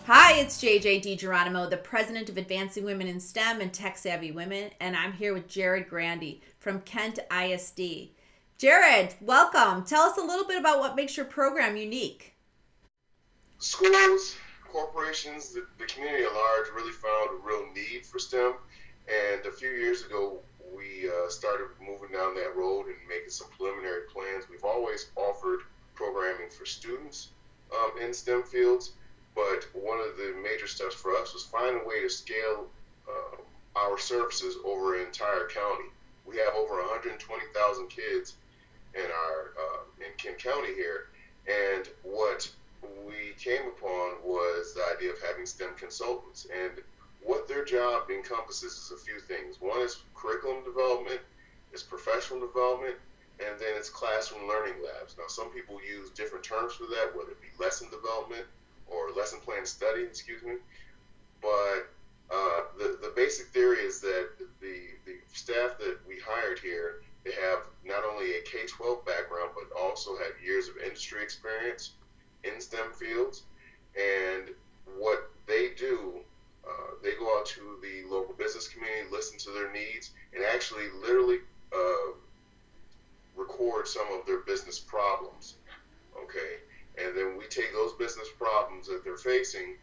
Hi, it's JJ DiGeronimo, the president of Advancing Women in STEM and Tech Savvy Women, and I'm here with Jarrad Grandy from Kent ISD. Jarrad, welcome. Tell us a little bit about what makes your program unique. Schools, corporations, the community at large really found a real need for STEM, and a few years ago we started moving down that road and making some preliminary plans. We've always offered programming for students in STEM fields, but one of the major steps for us was find a way to scale our services over an entire county. We have over 120,000 kids in Kent County here, and what we came upon was the idea of having STEM consultants, and what their job encompasses is a few things. One is curriculum development, it's professional development, and then it's classroom learning labs. Now, some people use different terms for that, whether it be lesson development or lesson plan study, but the basic theory is that the staff that we hired here, they have not only a K-12 background, but also have years of industry experience in STEM fields. And what they do, they go out to the local business community, listen to their needs, and actually literally record some of their business problems, okay? And then we take those business problems that they're facing,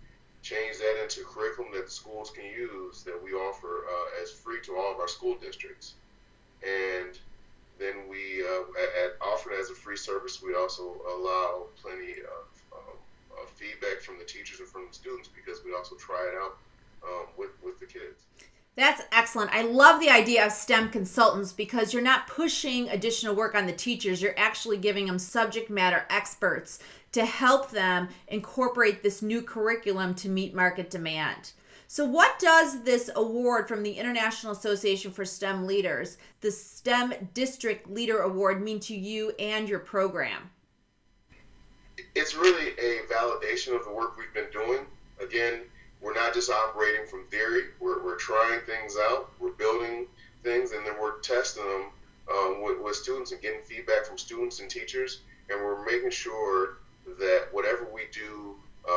change that into curriculum that schools can use that we offer as free to all of our school districts. And then we offer it as a free service. We also allow plenty of feedback from the teachers and from the students, because we also try it out with the kids. That's excellent. I love the idea of STEM consultants because you're not pushing additional work on the teachers. You're actually giving them subject matter experts to help them incorporate this new curriculum to meet market demand. So what does this award from the International Association for STEM Leaders, the STEM District Leader Award, mean to you and your program? It's really a validation of the work we've been doing. Again, we're not just operating from theory. We're trying things out. We're building things, and then we're testing them with students and getting feedback from students and teachers. And we're making sure that whatever we do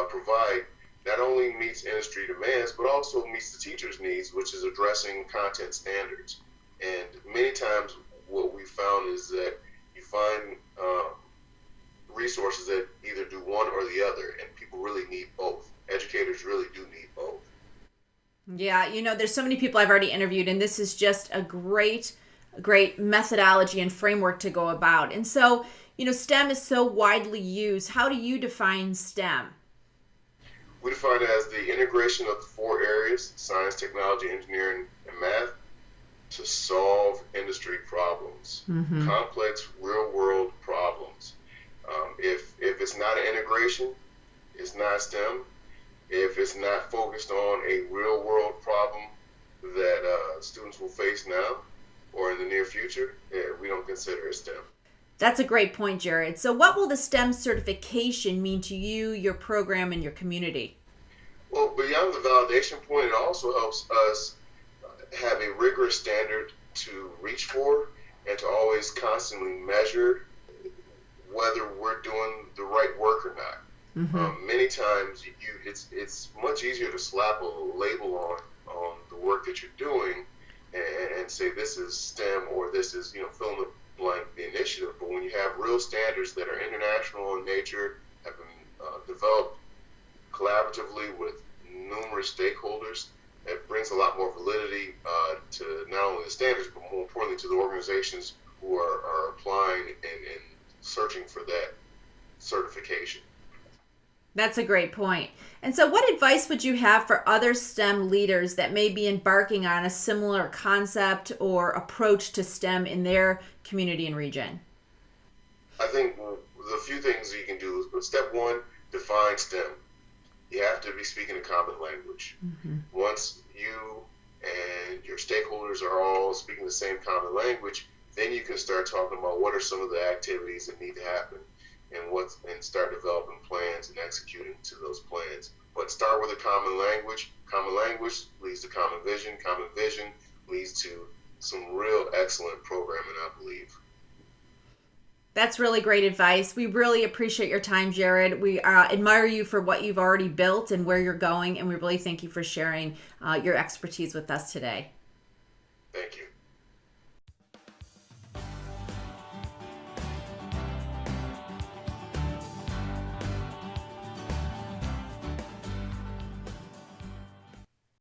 provide not only meets industry demands, but also meets the teacher's needs, which is addressing content standards. And many times what we found is that you find resources that either do one or the other, and people really need both. Educators really do need both. Yeah, there's so many people I've already interviewed, and this is just a great methodology and framework to go about. And so, STEM is so widely used. How do you define STEM? We define it as the integration of the four areas: science, technology, engineering, and math, to solve industry problems, complex real-world problems. If it's not an integration, it's not STEM. If it's not focused on a real-world problem that students will face now or in the near future, we don't consider it STEM. That's a great point, Jarrad. So what will the STEM certification mean to you, your program, and your community? Well, beyond the validation point, it also helps us have a rigorous standard to reach for and to always constantly measure whether we're doing the right work or not. Many times it's much easier to slap a label on the work that you're doing and say this is STEM or this is, fill in the blank, the initiative. But when you have real standards that are international in nature, have been developed collaboratively with numerous stakeholders, it brings a lot more validity to not only the standards, but more importantly to the organizations who are applying and searching for that certification. That's a great point. And so what advice would you have for other STEM leaders that may be embarking on a similar concept or approach to STEM in their community and region? I think the few things you can do is, step one, define STEM. You have to be speaking a common language. Once you and your stakeholders are all speaking the same common language, then you can start talking about what are some of the activities that need to happen and start developing plans and executing to those plans. But start with a common language. Common language leads to common vision. Common vision leads to some real excellent programming, I believe. That's really great advice. We really appreciate your time, Jarrad. We admire you for what you've already built and where you're going, and we really thank you for sharing your expertise with us today. Thank you.